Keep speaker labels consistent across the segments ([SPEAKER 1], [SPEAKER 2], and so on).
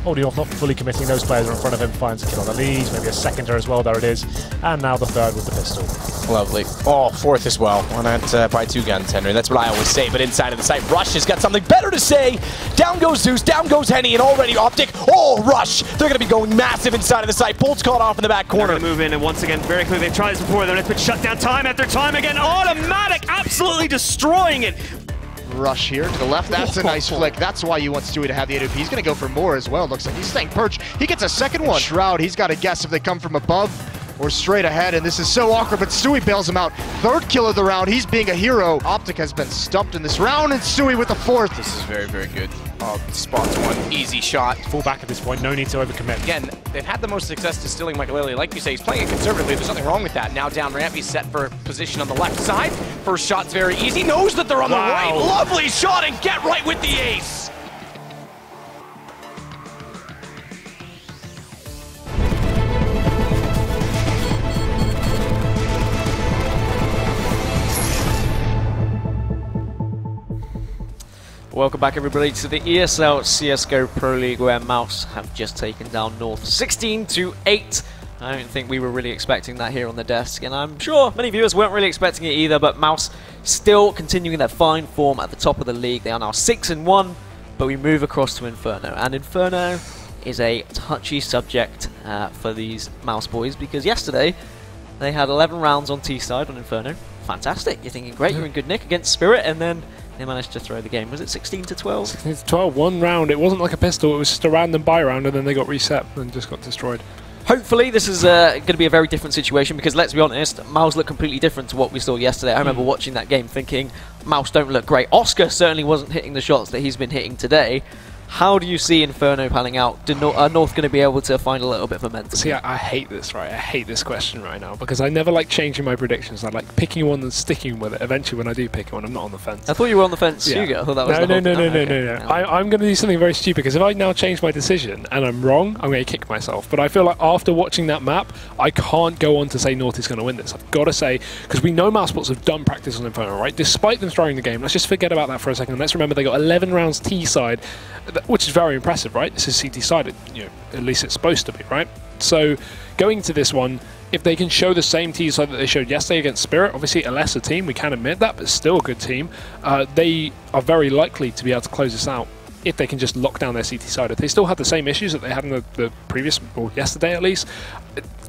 [SPEAKER 1] Holding off, not fully committing. Those players are in front of him, finds a kill on the lead, maybe a seconder as well, there it is. And now the third with the pistol.
[SPEAKER 2] Lovely. Oh, fourth as well. Why not by 2 guns, Henry? That's what I always say, but inside of the site, Rush has got something better to say. Down goes Zeus, down goes Henny, and already Optic. Oh, Rush! They're going to be going massive inside of the site. Bolt's caught off in the back corner.
[SPEAKER 3] They're going to move in, and once again, very quickly, they've tried this before, they're it's been shut down time after time again. Automatic, absolutely destroying it.
[SPEAKER 4] Rush here to the left. That's a nice flick. That's why you want Stewie to have the AWP. He's going to go for more as well. Looks like he's staying perch. He gets a second one. Shroud, he's got to guess if they come from above or straight ahead, and this is so awkward, but Stewie bails him out. Third kill of the round. He's being a hero. Optic has been stumped in this round, and Stewie with the fourth.
[SPEAKER 2] This is very, very good. Spots one. Easy shot.
[SPEAKER 1] Full back at this point. No need to overcommit.
[SPEAKER 2] Again, they've had the most success distilling Michael Lilly. Like you say, he's playing it conservatively. There's nothing wrong with that. Now down ramp, he's set for position on the left side. First shot's very easy. Knows that they're on the right. Lovely shot, and get right with the ace.
[SPEAKER 5] Welcome back everybody to the ESL CSGO Pro League, where Mouse have just taken down North 16-8. I don't think we were really expecting that here on the desk, and I'm sure many viewers weren't really expecting it either, but Mouse still continuing their fine form at the top of the league. They are now 6-1, but we move across to Inferno, and Inferno is a touchy subject for these Mouse boys, because yesterday they had 11 rounds on T side on Inferno. Fantastic, you're thinking great, you're in good nick against Spirit, and then they managed to throw the game. Was it 16-12?
[SPEAKER 1] 16-12, one round. It wasn't like a pistol, it was just a random buy round, and then they got reset and just got destroyed.
[SPEAKER 5] Hopefully this is going to be a very different situation, because let's be honest, Mouse look completely different to what we saw yesterday. I remember watching that game thinking, Mouse don't look great. Oscar certainly wasn't hitting the shots that he's been hitting today. How do you see Inferno panning out? Are North going to be able to find a little bit of momentum?
[SPEAKER 1] See, I hate this, right? I hate this question right now, because I never like changing my predictions. I like picking one and sticking with it. Eventually, when I do pick one, I'm not on the fence.
[SPEAKER 5] I thought you were on the fence,
[SPEAKER 1] yeah.
[SPEAKER 5] Hugo. I thought that was
[SPEAKER 1] No. I'm going to do something very stupid, because if I now change my decision and I'm wrong, I'm going to kick myself. But I feel like after watching that map, I can't go on to say North is going to win this. I've got to say, because we know Mousesports have done practice on Inferno, right? Despite them throwing the game, let's just forget about that for a second. Let's remember they got 11 rounds T-side, which is very impressive. Right, this is CT sided, you know, at least it's supposed to be, right? So going into this one, if they can show the same T side that they showed yesterday against Spirit, obviously a lesser team, we can admit that, but still a good team, they are very likely to be able to close this out if they can just lock down their CT side. If they still had the same issues that they had in the previous, or yesterday at least,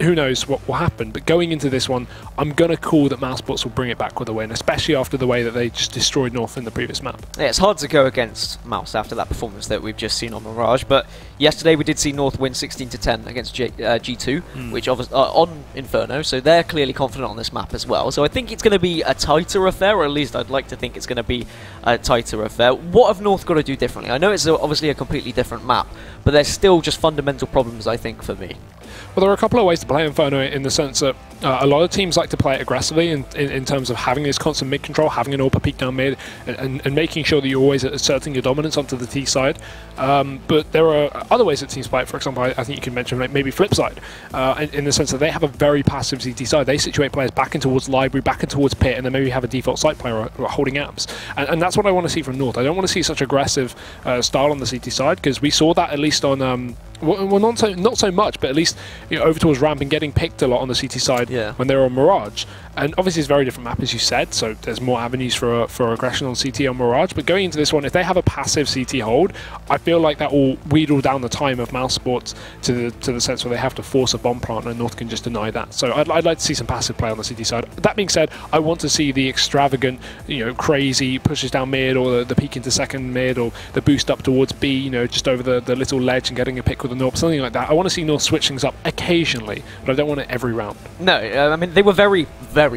[SPEAKER 1] who knows what will happen. But going into this one, I'm going to call that Mousesports will bring it back with a win, especially after the way that they just destroyed North in the previous map.
[SPEAKER 5] Yeah, it's hard to go against Mouse after that performance that we've just seen on Mirage, but yesterday we did see North win 16-10 against G2, which obviously on Inferno, so they're clearly confident on this map as well. So I think it's going to be a tighter affair, or at least I'd like to think it's going to be a tighter affair. What have North got to do differently? I know it's obviously a completely different map, but there's still just fundamental problems, I think, for me.
[SPEAKER 1] Well, there are a couple of ways to play Inferno, in the sense that a lot of teams like to play it aggressively in terms of having this constant mid control, having an AWP peek down mid, and making sure that you're always asserting your dominance onto the T side. But there are other ways that teams play it. For example, I think you can mention maybe flip side, in the sense that they have a very passive CT side. They situate players back in towards library, back in towards pit, and then maybe have a default site player holding amps. And that's what I want to see from North. I don't want to see such aggressive style on the CT side, because we saw that at least on well, not so much, but at least, you know, over towards ramp and getting picked a lot on the CT side when they were on Mirage. And obviously it's a very different map, as you said, so there's more avenues for aggression on CT on Mirage. But going into this one, if they have a passive CT hold, I feel like that will wheedle down the time of Mousesports to the sense where they have to force a bomb plant, and North can just deny that. So I'd like to see some passive play on the CT side. That being said, I want to see the extravagant, you know, crazy pushes down mid, or the peek into second mid, or the boost up towards B, you know, just over the little ledge and getting a pick with a NORP, something like that. I want to see North switch things up occasionally, but I don't want it every round.
[SPEAKER 5] No, I mean, they were very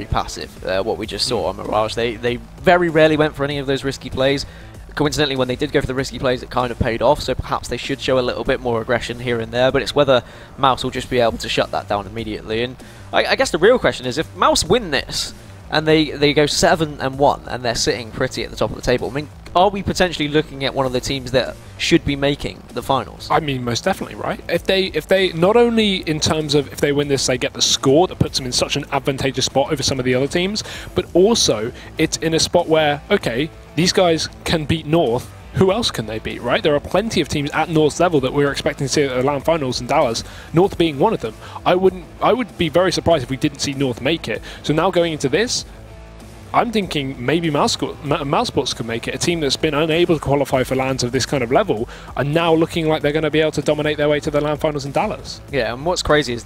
[SPEAKER 5] passive, what we just saw on Mirage. They very rarely went for any of those risky plays. Coincidentally, when they did go for the risky plays, it kind of paid off, so perhaps they should show a little bit more aggression here and there, but it's whether Mouse will just be able to shut that down immediately. And I guess the real question is, if Mouse win this, and they go 7-1, and they're sitting pretty at the top of the table, I mean, are we potentially looking at one of the teams that should be making the finals?
[SPEAKER 1] I mean, most definitely, right? If they not only in terms of if they win this, they get the score that puts them in such an advantageous spot over some of the other teams, but also it's in a spot where, okay, these guys can beat North. Who else can they beat, right? There are plenty of teams at North's level that we're expecting to see at the LAN finals in Dallas, North being one of them. I would be very surprised if we didn't see North make it. So now going into this, I'm thinking maybe Mousesports could make it. A team that's been unable to qualify for LANs of this kind of level are now looking like they're going to be able to dominate their way to the LAN finals in Dallas.
[SPEAKER 5] Yeah, and what's crazy is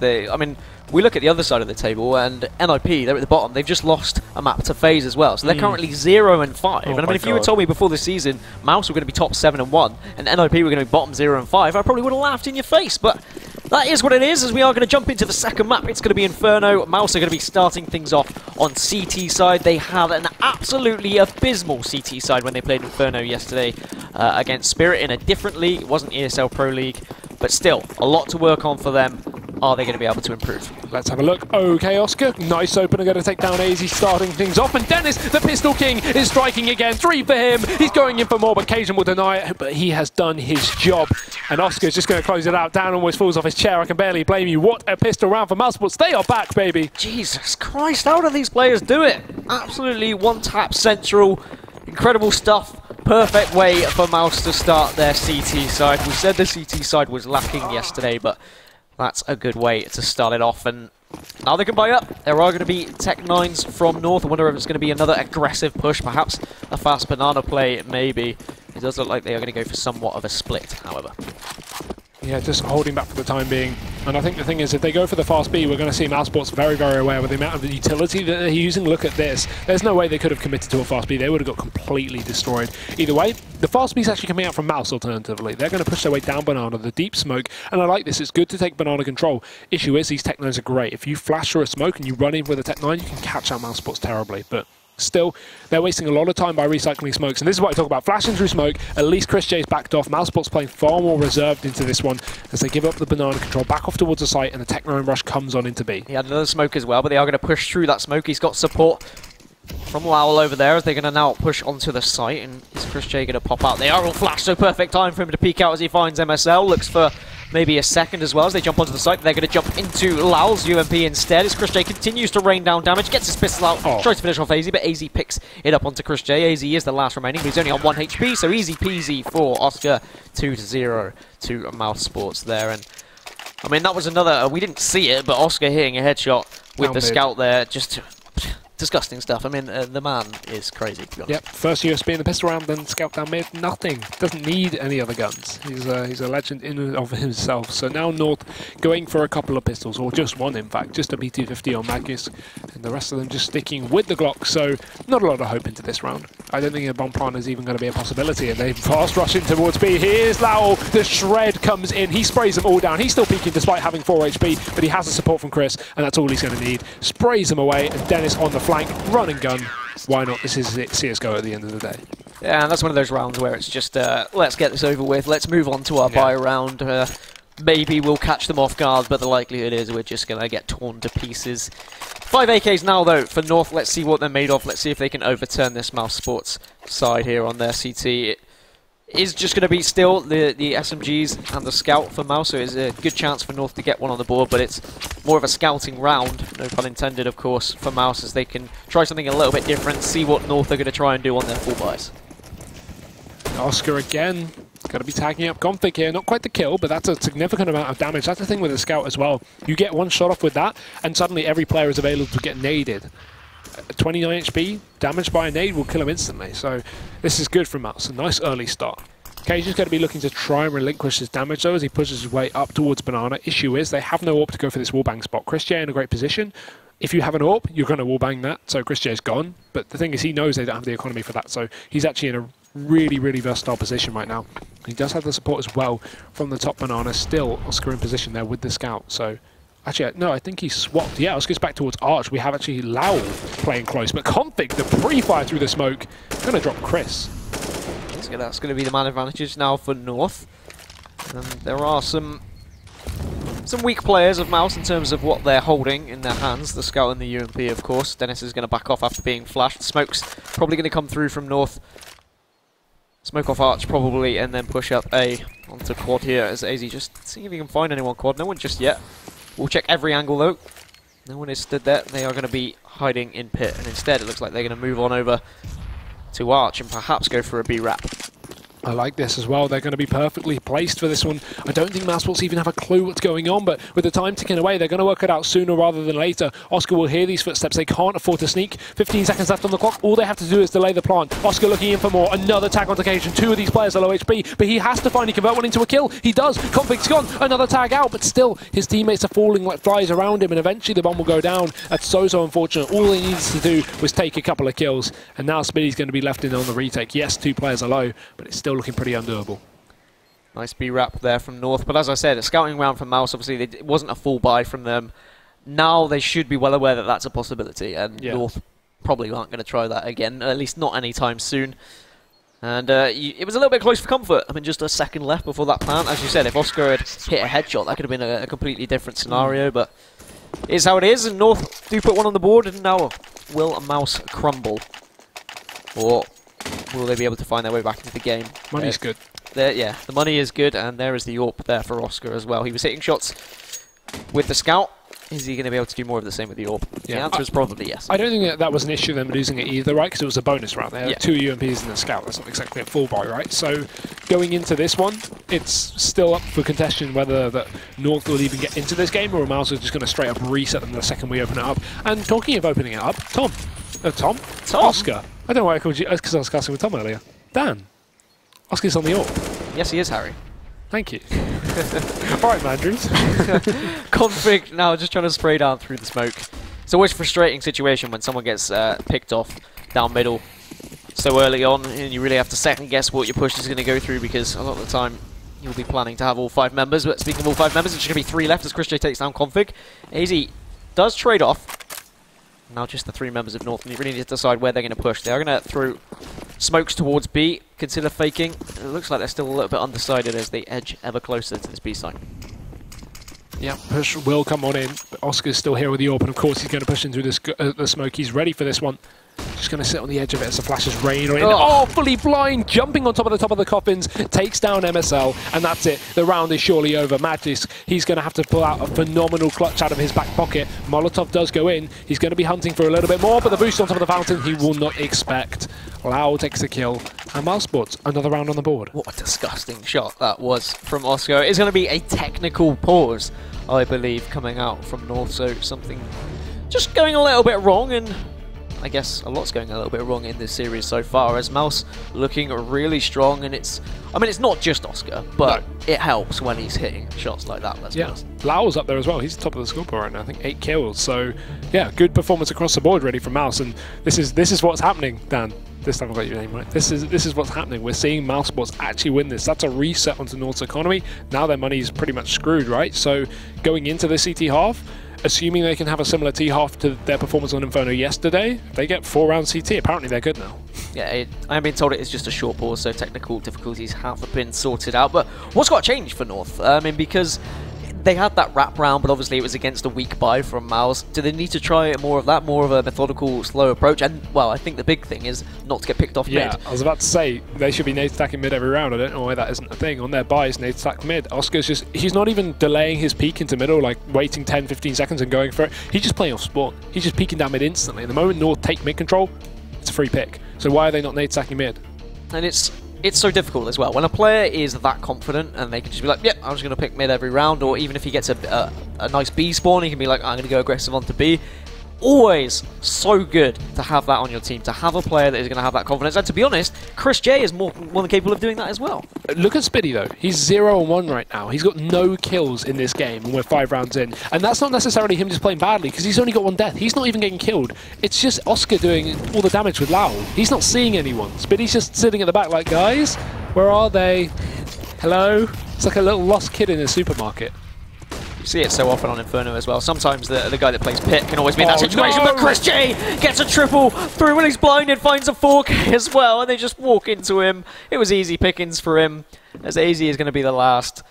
[SPEAKER 5] we look at the other side of the table, and NIP, they're at the bottom. They've just lost a map to FaZe as well, so they're currently 0-5.
[SPEAKER 1] Oh,
[SPEAKER 5] and I mean, if you had told me before the season Mouse were going to be top 7-1 and NIP were going to be bottom 0-5, I probably would have laughed in your face. But that is what it is, as we are going to jump into the second map. It's going to be Inferno. Mouse are going to be starting things off on CT side. They have an absolutely abysmal CT side when they played Inferno yesterday against Spirit in a different league. It wasn't ESL Pro League, but still, a lot to work on for them. Are they going to be able to improve?
[SPEAKER 1] Let's have a look. Okay, Oscar. Nice opener, going to take down AZ, starting things off. And Dennis, the Pistol King, is striking again. 3 for him. He's going in for more, but Cajun will deny it. But he has done his job. And Oscar's just going to close it out. Dan almost falls off his chair. I can barely blame you. What a pistol round for Mousesports. They are back, baby.
[SPEAKER 5] Jesus Christ, how do these players do it? Absolutely one-tap central. Incredible stuff. Perfect way for Mouse to start their CT side. We said the CT side was lacking yesterday, but that's a good way to start it off. And now they can buy up. There are going to be Tech 9s from North. I wonder if it's going to be another aggressive push, perhaps a fast banana play, maybe. It does look like they are going to go for somewhat of a split, however.
[SPEAKER 1] Yeah, just holding back for the time being. And I think the thing is, if they go for the fast B, we're going to see Mousesports very, very aware with the amount of utility that they're using. Look at this. There's no way they could have committed to a fast B. They would have got completely destroyed. Either way, the fast B is actually coming out from Mouse alternatively. They're going to push their way down Banana, the deep smoke. And I like this. It's good to take Banana control. Issue is, these Tech 9s are great. If you flash through a smoke and you run in with a Tech 9, you can catch out Mousesports terribly. But still, they're wasting a lot of time by recycling smokes, and this is what I talk about, flashing through smoke. At least Chris J's backed off. Mousesports playing far more reserved into this one as they give up the banana control, back off towards the site, and the Tech 9 rush comes on into B.
[SPEAKER 5] He had another smoke as well, but they are going to push through that smoke. He's got support from Lowell over there as they're going to now push onto the site, and is Chris J going to pop out? They are all flashed, so perfect time for him to peek out as he finds MSL, looks for maybe a second as well as they jump onto the site. They're going to jump into Lowell's UMP instead as Chris J continues to rain down damage, gets his pistol out, tries to finish off AZ, but AZ picks it up onto Chris J. AZ is the last remaining, but he's only on 1 HP, so easy peasy for Oscar. 2-0 to Mousesports there. And I mean, that was another, we didn't see it, but Oscar hitting a headshot with the scout there, just disgusting stuff. I mean, the man is crazy, to be honest.
[SPEAKER 1] Yep, first USB in the pistol round, then scout down mid, nothing. Doesn't need any other guns. He's a legend in and of himself. So now North going for a couple of pistols, or just one in fact, just a B250 on Magnus, and the rest of them just sticking with the Glock. So not a lot of hope into this round. I don't think a bomb plant is even going to be a possibility, and they fast rushing towards B. Here's Lowell, the shred comes in, he sprays them all down. He's still peeking despite having 4 HP, but he has the support from Chris, and that's all he's going to need. Sprays them away, and Dennis on the flank, run and gun. Why not? This is CSGO at the end of the day.
[SPEAKER 5] Yeah, and that's one of those rounds where it's just, let's get this over with, let's move on to our buy round. Maybe we'll catch them off guard, but the likelihood is we're just going to get torn to pieces. 5 AKs now, though, for North. Let's see what they're made of. Let's see if they can overturn this Mousesports side here on their CT. It is just going to be still the SMGs and the Scout for Mouse, so it's a good chance for North to get one on the board, but it's more of a scouting round, no pun intended, of course, for Mouse, as they can try something a little bit different, see what North are going to try and do on their full buys.
[SPEAKER 1] Oscar again. Got to be tagging up Config here. Not quite the kill, but that's a significant amount of damage. That's the thing with the Scout as well. You get one shot off with that, and suddenly every player is available to get naded. 29 HP, damaged by a nade will kill him instantly. So this is good from Mouse. A nice early start. Cage is going to be looking to try and relinquish his damage, though, as he pushes his way up towards Banana. Issue is they have no AWP to go for this wallbang spot. Chris J in a great position. If you have an AWP, you're going to wallbang that, so Chris J is gone. But the thing is, he knows they don't have the economy for that, so he's actually in a really, really versatile position right now. He does have the support as well from the top Banana. Still, Oscar in position there with the Scout. So, actually, no, I think he's swapped. Yeah, Oscar's back towards Arch. We have actually Lowell playing close. But Config, the pre-fire through the smoke, going to drop Chris.
[SPEAKER 5] That's going to be the man advantage now for North. And there are some weak players of Mouse in terms of what they're holding in their hands. The Scout and the UMP, of course. Dennis is going to back off after being flashed. Smoke's probably going to come through from North. Smoke off Arch probably, and then push up A onto quad here as AZ just seeing if he can find anyone quad. No one just yet. We'll check every angle though. No one is stood there. They are going to be hiding in pit, and instead it looks like they're going to move on over to Arch and perhaps go for a B wrap.
[SPEAKER 1] I like this as well. They're going to be perfectly placed for this one. I don't think Mousesports even have a clue what's going on, but with the time ticking away, they're going to work it out sooner rather than later. Oscar will hear these footsteps. They can't afford to sneak. 15 seconds left on the clock. All they have to do is delay the plant. Oscar looking in for more. Another tag on occasion. 2 of these players are low HP, but he has to finally convert one into a kill. He does. Conflict's gone. Another tag out, but still, his teammates are falling like flies around him, and eventually the bomb will go down. That's so unfortunate. All he needs to do was take a couple of kills, and now Spiddy's going to be left in on the retake. Yes, 2 players are low, but it's still looking pretty undoable.
[SPEAKER 5] Nice B-wrap there from North, but as I said, a scouting round from Mouse, obviously it wasn't a full buy from them. Now they should be well aware that that's a possibility, and North probably aren't going to try that again, at least not anytime soon. And it was a little bit close for comfort. I mean, just a second left before that plant. As you said, if Oscar had hit a headshot, that could have been a completely different scenario, but it's how it is, and North do put one on the board, and now will a Mouse crumble? Or will they be able to find their way back into the game?
[SPEAKER 1] Money's good.
[SPEAKER 5] Yeah, the money is good, and there is the AWP there for Oscar as well. He was hitting shots with the scout. Is he going to be able to do more of the same with the AWP? Yeah. The answer is probably yes.
[SPEAKER 1] I don't think that was an issue them losing it either, right? Because it was a bonus round. They had 2 UMPs and a scout. That's not exactly a full buy, right? So going into this one, it's still up for contention whether that North will even get into this game, or Mouse is just going to straight up reset them the second we open it up. And talking of opening it up, Tom? Oscar. I don't know why I called you, because I was casting with Tom earlier. Dan. Oscar's on the AWP.
[SPEAKER 5] Yes, he is, Harry.
[SPEAKER 1] Thank you. Alright, Mandrews.
[SPEAKER 5] Config now just trying to spray down through the smoke. It's always a frustrating situation when someone gets picked off down middle so early on, and you really have to second guess what your push is going to go through, because a lot of the time you'll be planning to have all 5 members. But speaking of all 5 members, it's just going to be 3 left as Chris J takes down Config. AZ does trade off. Now just the 3 members of North, and you really need to decide where they're going to push. They are going to throw smokes towards B, consider faking. It looks like they're still a little bit undecided as they edge ever closer to this B site.
[SPEAKER 1] Yeah, push will come on in, but Oscar's still here with the AWP, and of course he's going to push in through this, the smoke. He's ready for this one. Just going to sit on the edge of it as the flashes rain on in. Oh, fully blind, jumping on top of the coffins, takes down MSL, and that's it. The round is surely over. Matchday, he's going to have to pull out a phenomenal clutch out of his back pocket. Molotov does go in. He's going to be hunting for a little bit more, but the boost on top of the fountain he will not expect. Lau takes the kill, and Mousesports, another round on the board.
[SPEAKER 5] What a disgusting shot that was from Oscar. It's going to be a technical pause, I believe, coming out from North, so something just going a little bit wrong, and I guess a lot's going a little bit wrong in this series so far, as Mouse looking really strong, and it's not just Oscar, but it helps when he's hitting shots like that, let's be honest.
[SPEAKER 1] Lau's up there as well. He's top of the scoreboard right now, I think 8 kills. So yeah, good performance across the board really from Mouse, and this is what's happening, Dan. This time I got your name right. This is what's happening. We're seeing Mousesports actually win this. That's a reset onto North's economy. Now their money's pretty much screwed, right? So going into the CT half, assuming they can have a similar T-half to their performance on Inferno yesterday, they get 4 round CT. Apparently they're good now.
[SPEAKER 5] Yeah, I'm being told it is just a short pause, so technical difficulties have been sorted out. But what's got to change for North? I mean, because they had that wrap round, but obviously it was against a weak buy from Mouse. Do they need to try more of that, more of a methodical, slow approach? And, well, I think the big thing is not to get picked off mid.
[SPEAKER 1] Yeah, I was about to say, they should be nade attacking mid every round. I don't know why that isn't a thing. On their buys, nade attack mid. Oscar's just, he's not even delaying his peek into middle, like waiting 10, 15 seconds and going for it. He's just playing off spawn. He's just peeking down mid instantly. And the moment North take mid control, it's a free pick. So why are they not nade attacking mid?
[SPEAKER 5] And it's so difficult as well. When a player is that confident and they can just be like, yep, I'm just going to pick mid every round, or even if he gets a nice B spawn, he can be like, I'm going to go aggressive onto B. Always so good to have that on your team, to have a player that is going to have that confidence. And to be honest, Chris J is more than capable of doing that as well.
[SPEAKER 1] Look at Spiddy though. He's 0-1 right now. He's got no kills in this game, and we're 5 rounds in. And that's not necessarily him just playing badly, because he's only got 1 death. He's not even getting killed. It's just Oscar doing all the damage with Lau. He's not seeing anyone. Spiddy's just sitting at the back like, guys, where are they? Hello? It's like a little lost kid in a supermarket.
[SPEAKER 5] See it so often on Inferno as well. Sometimes the guy that plays Pit can always be in that situation, but Chris J gets a triple through when he's blinded, finds a 4K as well, and they just walk into him. It was easy pickings for him, as AZ is going to be the last.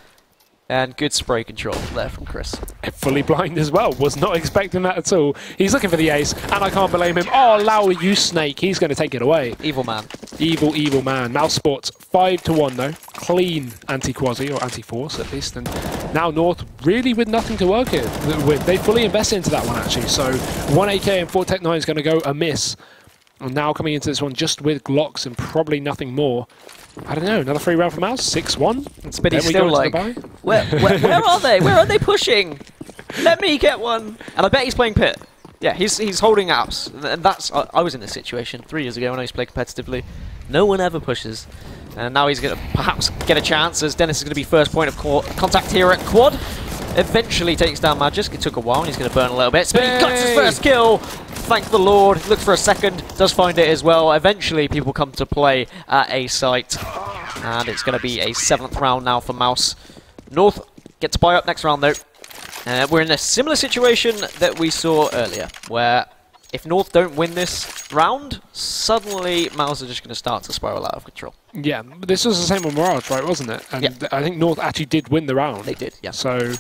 [SPEAKER 5] And good spray control there from Chris.
[SPEAKER 1] Fully blind as well. Was not expecting that at all. He's looking for the ace, and I can't blame him. Oh, Lau, you snake. He's going to take it away.
[SPEAKER 5] Evil man.
[SPEAKER 1] Evil, evil man. Mousesports 5-1 though. Clean anti-quasi, or anti-force at least. And now North really with nothing to work with. They fully invested into that one actually. So 1 AK and 4 Tech 9 is going to go amiss. And now coming into this one just with Glocks and probably nothing more. I don't know, another free round for Mouse, 6-1.
[SPEAKER 5] But he's still like, where are they? Where are they pushing? Let me get one. And I bet he's playing Pit. Yeah, he's holding apps. And that's, I was in this situation 3 years ago when I used to play competitively. No one ever pushes. And now he's going to perhaps get a chance as Dennis is going to be first point of contact here at Quad. Eventually takes down Magisk. It took a while and he's going to burn a little bit. But he got his first kill. Thank the Lord. Looks for a second. Does find it as well. Eventually people come to play at a site. And it's going to be a 7th round now for Mouse. North get to buy up next round though. We're in a similar situation that we saw earlier, where if North don't win this round, suddenly Mouse are just going to start to spiral out of control. Yeah, but this was the same on Mirage, right, wasn't it? And yeah. I think North actually did win the round. They did, yeah. So,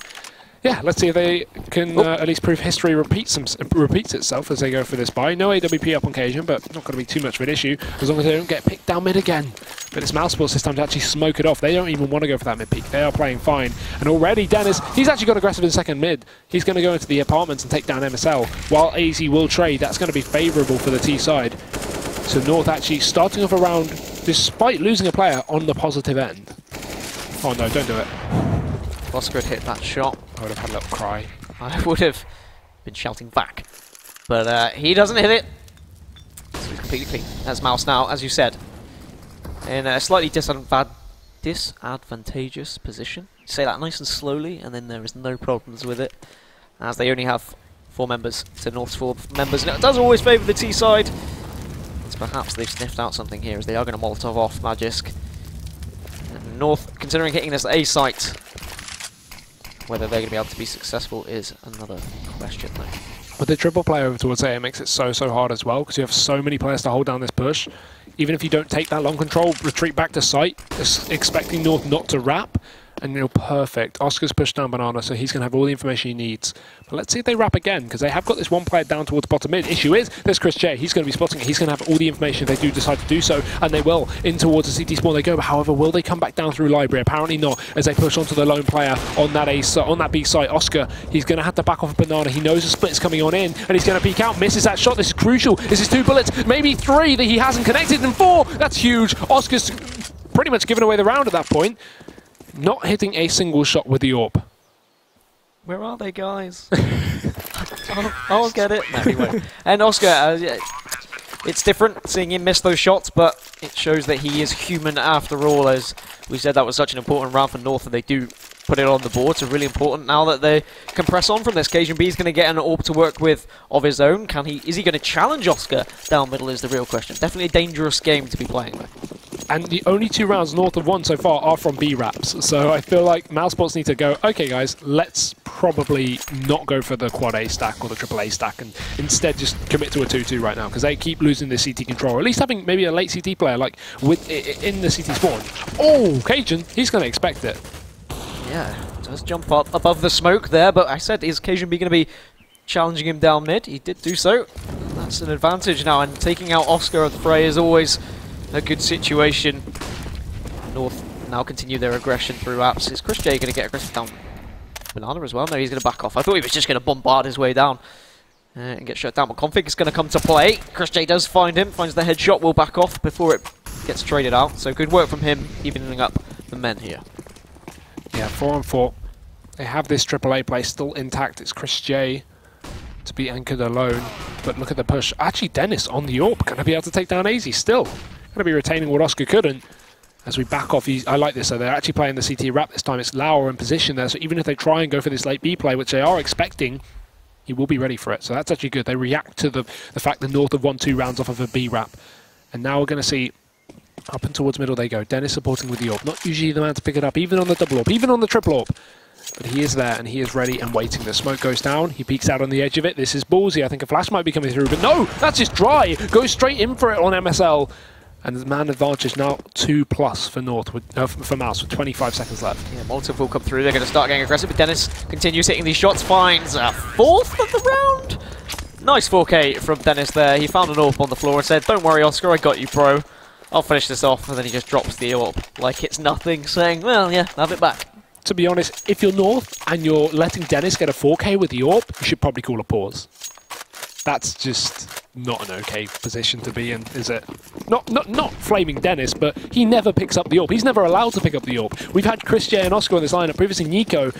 [SPEAKER 5] yeah, let's see if they can at least prove history repeats itself as they go for this buy. No AWP up on occasion, but not going to be too much of an issue as long as they don't get picked down mid again. But it's Mousesports this time to actually smoke it off. They don't even want to go for that mid peak. They are playing fine. And already Dennis, he's actually got aggressive in second mid. He's going to go into the apartments and take down MSL. While AZ will trade, that's going to be favourable for the T side. So North actually starting off a round, despite losing a player, on the positive end. Oh no, don't do it. Oscar had hit that shot. I would have had a little cry. I would have been shouting back. But he doesn't hit it. So he's completely clean. That's Mouse now, as you said. In a slightly disadvantageous position. You say that nice and slowly, and then there is no problems with it. As they only have 4 members to North's 4 members. And it does always favour the T side. It's perhaps they've sniffed out something here, as they are going to Molotov off Magisk. And North, considering hitting this A site, whether they're going to be able to be successful is another question, though. With the triple play over towards A, it makes it so hard as well, because you have so many players to hold down this push. Even if you don't take that long control, retreat back to site, expecting North not to wrap, and you're perfect. Oscar's pushed down Banana, so he's going to have all the information he needs. But let's see if they wrap again, because they have got this one player down towards bottom mid. Issue is, there's Chris J. He's going to be spotting it. He's going to have all the information if they do decide to do so, and they will. In towards the CT spawn they go. However, will they come back down through library? Apparently not, as they push onto the lone player on that B site. Oscar, he's going to have to back off Banana. He knows the split's coming on in, and he's going to peek out. Misses that shot. This is crucial. This is 2 bullets, maybe 3 that he hasn't connected, and 4. That's huge. Oscar's pretty much given away the round at that point. Not hitting a single shot with the AWP. Where are they, guys? I'll get it. No, he won't. And Oscar, it's different seeing him miss those shots, but it shows that he is human after all. As we said, that was such an important round for North, and they do put it on the board. So really important now that they can press on from this. Cajun B is going to get an AWP to work with of his own. Is he going to challenge Oscar down middle is the real question. Definitely a dangerous game to be playing though. And the only 2 rounds North have won so far are from B wraps. So I feel like Mousesports need to go, okay guys, let's probably not go for the quad A stack or the triple A stack and instead just commit to a 2-2 right now, because they keep losing the CT control. Or at least having maybe a late CT player like in the CT spawn. Oh, Cajun, he's going to expect it. Yeah, does jump up above the smoke there, but I said, is Cajun B going to be challenging him down mid? He did do so. That's an advantage now, and taking out Oscar of the fray is always a good situation. North now continue their aggression through apps. Is Chris J going to get aggressive down Banana as well? No, he's going to back off. I thought he was just going to bombard his way down and get shut down. But Config is going to come to play. Chris J does find him, finds the headshot, will back off before it gets traded out. So good work from him, evening up the men here. Yeah, 4-on-4. They have this AAA play still intact. It's Chris J to be anchored alone. But look at the push. Actually, Dennis on the AWP. Going to be able to take down AZ still. Going to be retaining what Oscar couldn't. As we back off, I like this. So they're actually playing the CT wrap this time. It's Lauer in position there. So even if they try and go for this late B play, which they are expecting, he will be ready for it. So that's actually good. They react to the fact that North have won 2 rounds off of a B wrap. And now we're going to see up and towards middle they go. Dennis supporting with the AWP. Not usually the man to pick it up, even on the double AWP, even on the triple AWP. But he is there, and he is ready and waiting. The smoke goes down. He peeks out on the edge of it. This is ballsy. I think a flash might be coming through, but no! That's just dry! Goes straight in for it on MSL. And the man advantage now 2+ for North, for Mouse, with 25 seconds left. Yeah, Molotov will come through. They're going to start getting aggressive, but Dennis continues hitting these shots. Finds a 4th of the round. Nice 4K from Dennis there. He found an AWP on the floor and said, "Don't worry, Oscar, I got you, bro." I'll finish this off, and then he just drops the AWP like it's nothing, saying, well, yeah, have it back.
[SPEAKER 1] To be honest, if you're North and you're letting Dennis get a 4K with the AWP, you should probably call a pause. That's just not an okay position to be in, is it? Not flaming Dennis, but he never picks up the AWP. He's never allowed to pick up the AWP. We've had Chris J and Oscar on this lineup, previously Nico.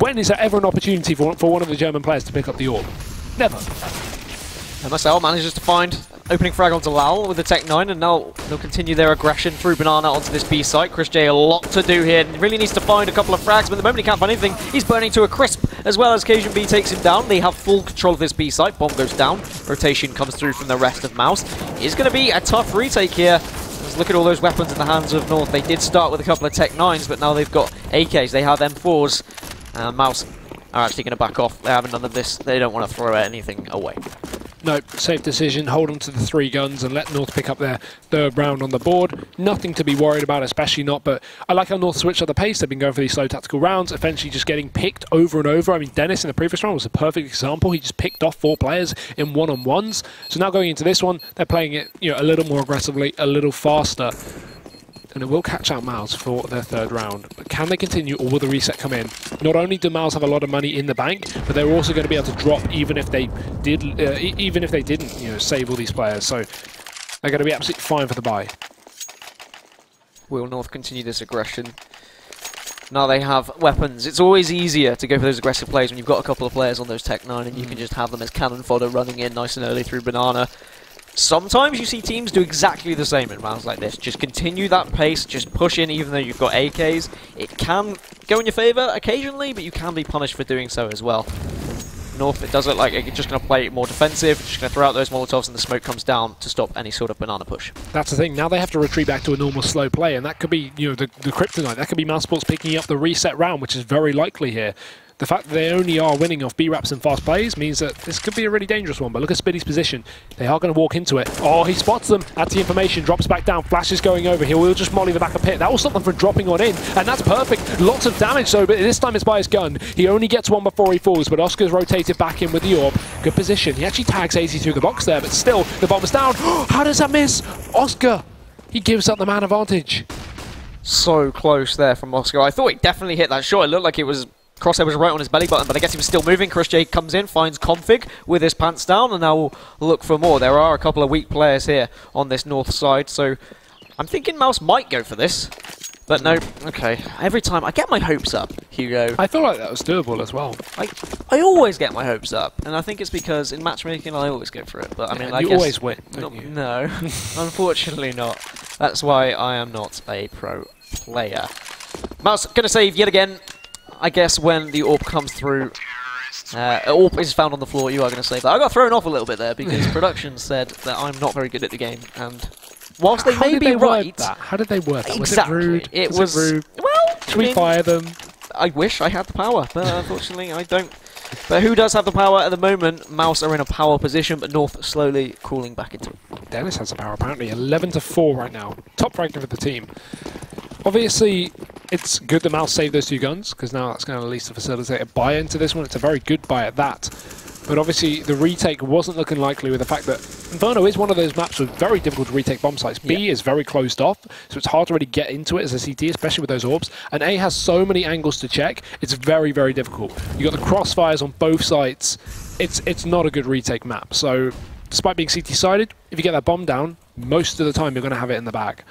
[SPEAKER 1] When is there ever an opportunity for one of the German players to pick up the AWP? Never.
[SPEAKER 5] And Marcel manages to find opening frag onto Lal with the Tech 9, and now they'll continue their aggression through Banana onto this B site. Chris J, a lot to do here. He really needs to find a couple of frags, but at the moment he can't find anything. He's burning to a crisp, as well as Cajun B takes him down. They have full control of this B site. Bomb goes down. Rotation comes through from the rest of Mouse. It's going to be a tough retake here. Let's look at all those weapons in the hands of North. They did start with a couple of Tech 9s, but now they've got AKs. They have M4s. Mouse are actually going to back off. They have none of this. They don't want to throw anything away.
[SPEAKER 1] No, safe decision, hold on to the 3 guns and let North pick up their 3rd round on the board. Nothing to be worried about, especially not, but I like how North switched up the pace. They've been going for these slow tactical rounds, eventually just getting picked over and over. I mean, Dennis in the previous round was a perfect example. He just picked off 4 players in one-on-ones. So now going into this one, they're playing it, you know, a little more aggressively, a little faster. And it will catch out Mouse for their 3rd round. But can they continue, or will the reset come in? Not only do Mouse have a lot of money in the bank, but they're also going to be able to drop even if they did, even if they didn't, you know, save all these players. So they're going to be absolutely fine for the buy.
[SPEAKER 5] Will North continue this aggression? Now they have weapons. It's always easier to go for those aggressive plays when you've got a couple of players on those Tech 9 and you can just have them as cannon fodder running in nice and early through Banana. Sometimes you see teams do exactly the same in rounds like this. Just continue that pace, just push in even though you've got AKs. It can go in your favour occasionally, but you can be punished for doing so as well. North, it does look like they're just going to play more defensive, just going to throw out those Molotovs and the smoke comes down to stop any sort of Banana push.
[SPEAKER 1] That's the thing, now they have to retreat back to a normal slow play, and that could be, you know, the kryptonite. That could be Mousesports picking up the reset round, which is very likely here. The fact that they only are winning off B-Raps and fast plays means that this could be a really dangerous one, but look at Spiddy's position. They are going to walk into it. Oh, he spots them. That's the information. Drops back down. Flash is going over. He will just molly the back of pit. That will stop them from dropping on in, and that's perfect. Lots of damage, though, but this time it's by his gun. He only gets one before he falls, but Oscar's rotated back in with the AWP. Good position. He actually tags 80 through the box there, but still, the bomb is down. How does that miss? Oscar, he gives up the man advantage.
[SPEAKER 5] So close there from Oscar. I thought he definitely hit that shot. It looked like it was... Crosshair was right on his belly button, but I guess he was still moving. Chris J comes in, finds Config with his pants down, and now we'll look for more. There are a couple of weak players here on this north side, so I'm thinking Mouse might go for this. But no, okay. Every time I get my hopes up, Hugo.
[SPEAKER 1] I feel like that was doable as well.
[SPEAKER 5] I always get my hopes up, and I think it's because in matchmaking I always go for it. But I mean, I
[SPEAKER 1] you
[SPEAKER 5] guess
[SPEAKER 1] always win. Don't you?
[SPEAKER 5] No, unfortunately not. That's why I am not a pro player. Mouse gonna save yet again. I guess when the AWP comes through, AWP is found on the floor, you are going to save that. I got thrown off a little bit there because production said that I'm not very good at the game, and whilst they may be right...
[SPEAKER 1] How did they word that?
[SPEAKER 5] Exactly.
[SPEAKER 1] Was it rude?
[SPEAKER 5] It was
[SPEAKER 1] rude?
[SPEAKER 5] Well,
[SPEAKER 1] should we fire them?
[SPEAKER 5] I wish I had the power, but unfortunately I don't. But who does have the power at the moment? Mouse are in a power position, but North slowly crawling back into it.
[SPEAKER 1] Dennis has the power apparently, 11-4 right now. Top ranking for the team. Obviously, it's good that Mouse saved those 2 guns, because now that's going to at least facilitate a buy into this one. It's a very good buy at that. But obviously, the retake wasn't looking likely with the fact that Inferno is one of those maps with very difficult to retake bomb sites. B is very closed off, so it's hard to really get into it as a CT, especially with those orbs. And A has so many angles to check, it's very, very difficult. You've got the crossfires on both sides. It's not a good retake map. So, despite being CT-sided, if you get that bomb down, most of the time you're going to have it in the bag.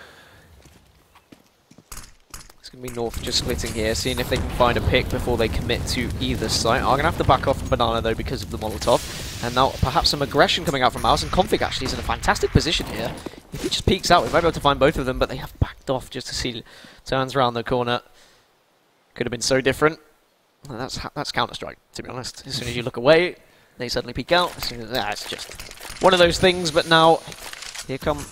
[SPEAKER 5] Going to be North just splitting here, seeing if they can find a pick before they commit to either site. I'm going to have to back off from Banana though because of the Molotov. And now perhaps some aggression coming out from Mouse, and Config actually is in a fantastic position here. If he just peeks out, we might be able to find both of them, but they have backed off just to see turns around the corner. Could have been so different. Well, that's Counter-Strike, to be honest. As soon as you look away, they suddenly peek out. As soon as, it's just one of those things, but now here come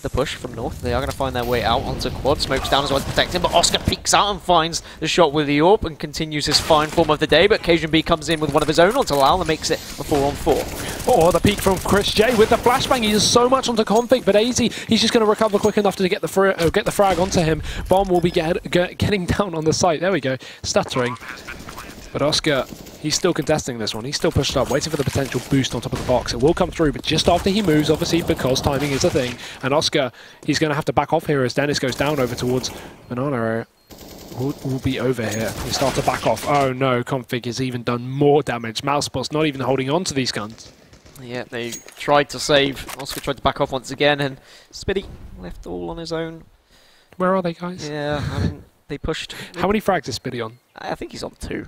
[SPEAKER 5] the push from North. They are going to find their way out onto quad. Smokes down as well to protect him, but Oscar peeks out and finds the shot with the AWP and continues his fine form of the day, but Cajun B comes in with one of his own onto Lal and makes it a 4-on-4.
[SPEAKER 1] Oh, the peek from Chris J with the flashbang. He does so much onto Config, but AZ, he's just going to recover quick enough to get the frag onto him. Bomb will be getting down on the site. There we go. Stuttering. But Oscar He's still contesting this one. He's still pushed up, waiting for the potential boost on top of the box. It will come through, but just after he moves, obviously, because timing is a thing. And Oscar, he's going to have to back off here as Dennis goes down over towards Banana area. Will be over here. He starts to back off. Oh no, Config has even done more damage. Mousesports not even holding on to these guns.
[SPEAKER 5] Yeah, they tried to save. Oscar tried to back off once again, and Spiddy left all on his own.
[SPEAKER 1] Where are they, guys?
[SPEAKER 5] Yeah, I mean, they pushed.
[SPEAKER 1] How many frags is Spiddy on?
[SPEAKER 5] I think he's on 2.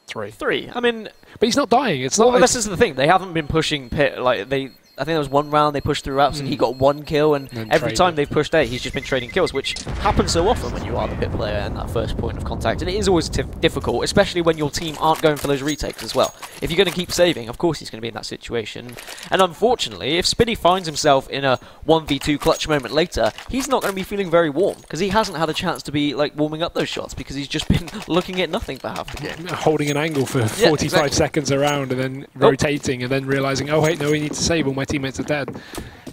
[SPEAKER 1] 3.
[SPEAKER 5] 3. I mean,
[SPEAKER 1] but he's not dying. It's not.
[SPEAKER 5] Well, this is the thing. They haven't been pushing pit like they. I think there was one round they pushed through Raps and he got 1 kill, and every time they've pushed A, he's just been trading kills, which happens so often when you are the pit player and that first point of contact. And it is always difficult, especially when your team aren't going for those retakes as well. If you're going to keep saving, of course he's going to be in that situation. And unfortunately, if Spiddy finds himself in a 1v2 clutch moment later, he's not going to be feeling very warm, because he hasn't had a chance to be like warming up those shots, because he's just been looking at nothing for half the game.
[SPEAKER 1] Holding an angle for 45 seconds around and then rotating and then realizing, oh wait, no, we need to save, all my teammates are dead.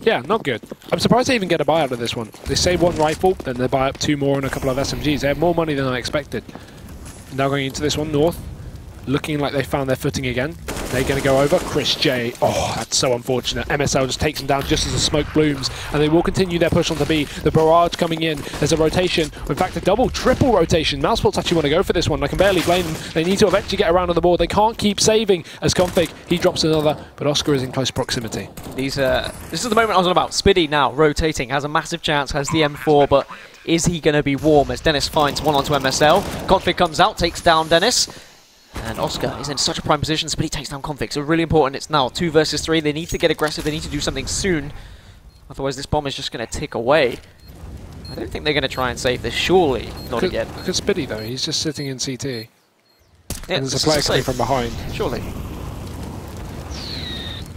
[SPEAKER 1] Yeah, not good. I'm surprised they even get a buy out of this one. They save 1 rifle, then they buy up 2 more and a couple of SMGs. They have more money than I expected. Now going into this one, North, looking like they found their footing again. They're going to go over. Chris J. Oh, that's so unfortunate. MSL just takes him down just as the smoke blooms, and they will continue their push onto B. The barrage coming in. There's a rotation. In fact, a double, triple rotation. Mousesports actually want to go for this one. I can barely blame them. They need to eventually get around on the board. They can't keep saving as Config. He drops another, but Oscar is in close proximity.
[SPEAKER 5] This is the moment I was on about. Spiddy now rotating, has a massive chance, has the M4, but is he going to be warm as Dennis finds one onto MSL? Config comes out, takes down Dennis. And Oscar is in such a prime position, Spiddy takes down Config. So really important, it's now 2 versus 3. They need to get aggressive, they need to do something soon. Otherwise this bomb is just going to tick away. I don't think they're going to try and save this, surely. Not again.
[SPEAKER 1] Look at Spiddy though, he's just sitting in CT.
[SPEAKER 5] Yeah,
[SPEAKER 1] and there's a player coming from behind.
[SPEAKER 5] Surely.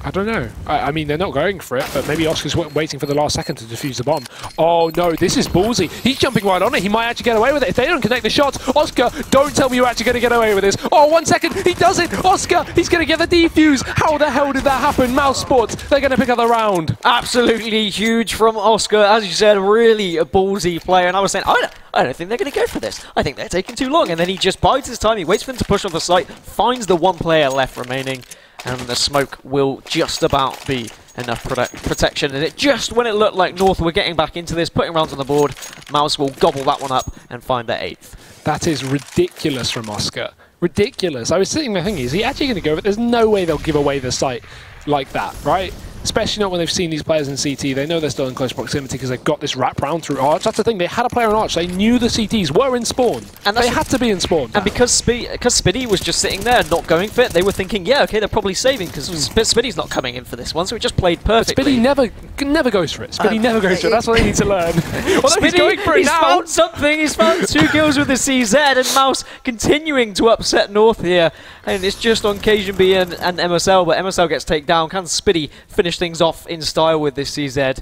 [SPEAKER 1] I don't know. I mean, they're not going for it, but maybe Oscar's waiting for the last second to defuse the bomb. Oh no, this is ballsy. He's jumping right on it. He might actually get away with it. If they don't connect the shots, Oscar, don't tell me you're actually going to get away with this. Oh, 1 second, he does it. Oscar, he's going to get the defuse. How the hell did that happen? Mousesports, they're going to pick up the round.
[SPEAKER 5] Absolutely huge from Oscar. As you said, really a ballsy player. And I was saying, I don't think they're going to go for this. I think they're taking too long. And then he just bides his time. He waits for them to push off the site, finds the 1 player left remaining. And the smoke will just about be enough protection. And it just when it looked like North were getting back into this, putting rounds on the board, Mouse will gobble that one up and find their 8th.
[SPEAKER 1] That is ridiculous from Oscar. Ridiculous. I was sitting there thinking, is he actually going to go? But there's no way they'll give away the site like that, right? Especially not when they've seen these players in CT. They know they're still in close proximity because they've got this wrap round through Arch. That's the thing. They had a player in Arch. They knew the CTs were in spawn. And they had to be in spawn.
[SPEAKER 5] And because Spiddy was just sitting there not going for it, they were thinking, yeah, okay, they're probably saving because Spiddy's not coming in for this one, so it just played perfectly.
[SPEAKER 1] But Spiddy never goes for it. Spiddy never goes for it. That's what they need to learn.
[SPEAKER 5] Spiddy, he's going for it now. Found something. He's found 2 kills with the CZ, and Mouse continuing to upset North here. And it's just on Cajun B and MSL, but MSL gets taken down. Can Spiddy finish things off in style with this CZ?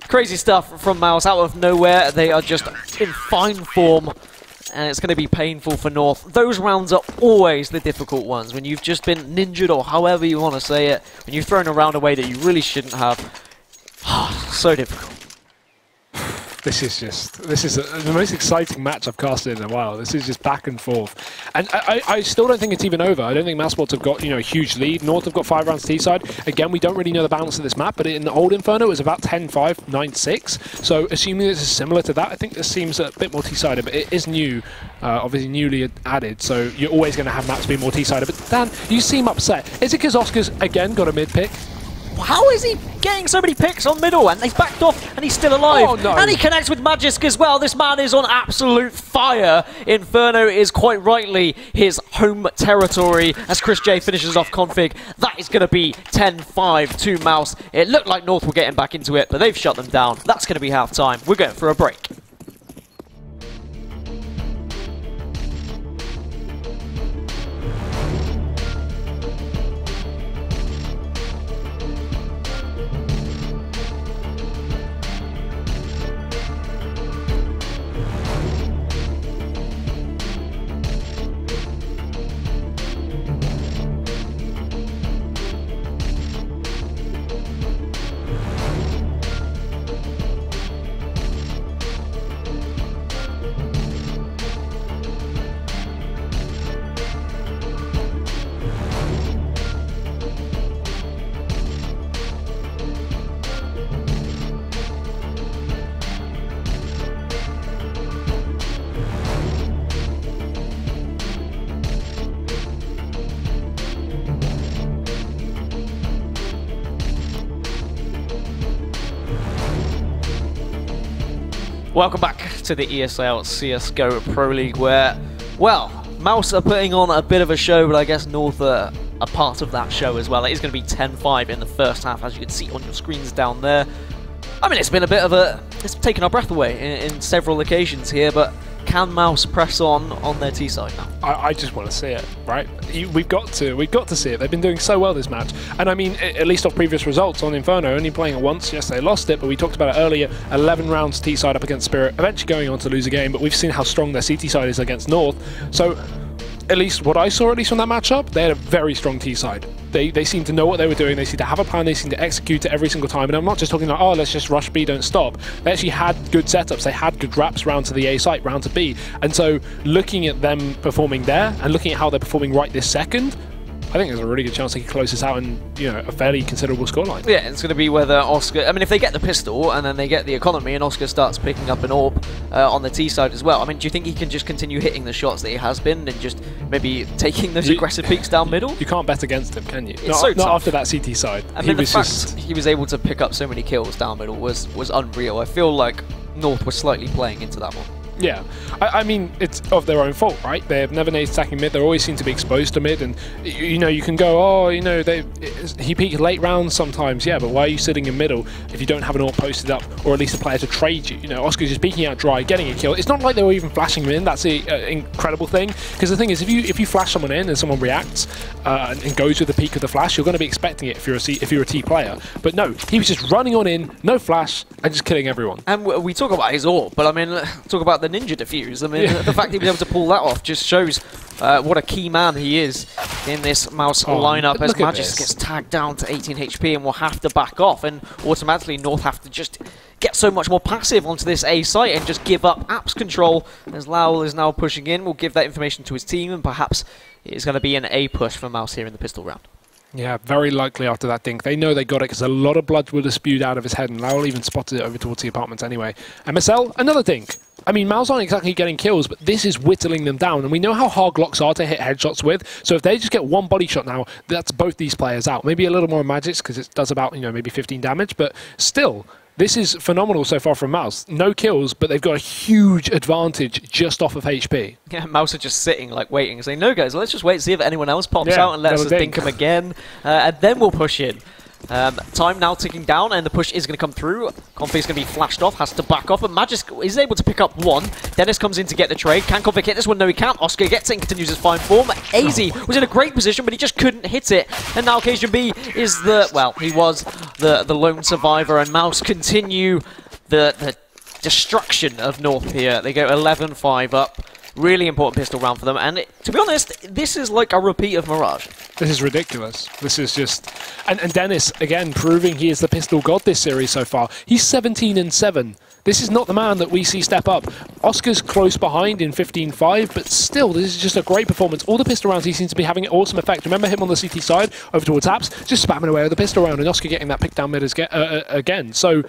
[SPEAKER 5] Crazy stuff from Mouse out of nowhere. They are just in fine form, and it's going to be painful for North. Those rounds are always the difficult ones, when you've just been ninjured, or however you want to say it, when you've thrown a round away that you really shouldn't have. So difficult.
[SPEAKER 1] This is the most exciting match I've casted in a while. This is just back and forth. And I still don't think it's even over. I don't think Mousesports have got, a huge lead. North have got 5 rounds T-side. Again, we don't really know the balance of this map, but in the old Inferno, it was about 10-5, 9-6. So assuming this is similar to that, I think this seems a bit more T-sided, but it is new, obviously newly added, so you're always going to have maps be more T-sided. But Dan, you seem upset. Is it because Oscar's, again, got a mid-pick?
[SPEAKER 5] How is he getting so many picks on middle? And he's backed off and he's still alive.
[SPEAKER 1] Oh, no.
[SPEAKER 5] And he connects with Magisk as well. This man is on absolute fire. Inferno is quite rightly his home territory as Chris J finishes off Config. That is going to be 10-5 to Mouse. It looked like North were getting back into it, but they've shut them down. That's going to be half time. We're going for a break. Welcome back to the ESL CSGO Pro League where, well, Mouse are putting on a bit of a show, but I guess North are a part of that show as well. It is going to be 10-5 in the first half, as you can see on your screens down there. I mean, it's been a bit of a... it's taken our breath away in several occasions here, but can Mouse press on their T side now?
[SPEAKER 1] I just want to see it, right? We've got to see it. They've been doing so well this match, and I mean, at least off previous results on Inferno, only playing it once. Yes, they lost it, but we talked about it earlier. 11 rounds T side up against Spirit, eventually going on to lose a game. But we've seen how strong their CT side is against North. So, at least what I saw, at least from that matchup, they had a very strong T side. They seem to know what they were doing. They seem to have a plan. They seem to execute it every single time. And I'm not just talking like, oh, let's just rush B, don't stop. They actually had good setups. They had good wraps round to the A site, round to B. And so looking at them performing there and looking at how they're performing right this second, I think there's a really good chance they can close this out in, you know, a fairly considerable scoreline.
[SPEAKER 5] Yeah, it's going to be whether Oscar... I mean, if they get the pistol and then they get the economy and Oscar starts picking up an AWP on the T side as well, I mean, do you think he can just continue hitting the shots that he has been and just maybe taking those aggressive peaks down middle?
[SPEAKER 1] You can't bet against him, can you?
[SPEAKER 5] Not
[SPEAKER 1] after that CT side.
[SPEAKER 5] I mean, the fact he was able to pick up so many kills down middle was unreal. I feel like North was slightly playing into that one.
[SPEAKER 1] Yeah, I mean, it's of their own fault, right? They've never naded attacking mid. They always seem to be exposed to mid, and you know, you can go, oh, you know, he peaked late rounds sometimes, yeah, but why are you sitting in middle if you don't have an AWP posted up, or at least a player to trade you? You know, Oscar's just peeking out dry, getting a kill. It's not like they were even flashing him in. That's the incredible thing, because the thing is, if you flash someone in and someone reacts and goes with the peak of the flash, you're going to be expecting it if you're a T player. But no, he was just running on in, no flash, and just killing everyone.
[SPEAKER 5] And we talk about his AWP, but I mean, talk about the ninja defuse. I mean, the fact he was able to pull that off just shows what a key man he is in this Mouse lineup, as Magis gets tagged down to 18 HP and will have to back off, and automatically North have to just get so much more passive onto this A site and just give up apps control, as Lowell is now pushing in. We'll give that information to his team, and perhaps it's going to be an A push for Mouse here in the pistol round.
[SPEAKER 1] Yeah, very likely after that dink. They know they got it because a lot of blood would have spewed out of his head, and Lowell even spotted it over towards the apartments anyway. MSL, another dink. I mean, Mouse aren't exactly getting kills, but this is whittling them down, and we know how hard Glocks are to hit headshots with, so if they just get one body shot now, that's both these players out. Maybe a little more Magis because it does about, you know, maybe 15 damage, but still, this is phenomenal so far from Mouse. No kills, but they've got a huge advantage just off of HP. Yeah,
[SPEAKER 5] Mouse are just sitting, like, waiting, saying, no, guys, let's just wait and see if anyone else pops out and lets us dink them again, and then we'll push in. Time now ticking down, and the push is going to come through. Config is going to be flashed off, has to back off, and Magis is able to pick up one. Dennis comes in to get the trade. Can Config hit this one? No, he can't. Oscar gets it and continues his fine form. AZ was in a great position, but he just couldn't hit it. And now Occasion B is the, well, he was the lone survivor, and Mouse continue the destruction of North here. They go 11-5 up. Really important pistol round for them, and to be honest, this is like a repeat of Mirage.
[SPEAKER 1] This is ridiculous. This is just... And Dennis, again, proving he is the pistol god this series so far. He's 17-7. This is not the man that we see step up. Oscar's close behind in 15-5, but still, this is just a great performance. All the pistol rounds, he seems to be having an awesome effect. Remember him on the CT side, over towards apps, just spamming away with the pistol round, and Oscar getting that pick down mid again. So...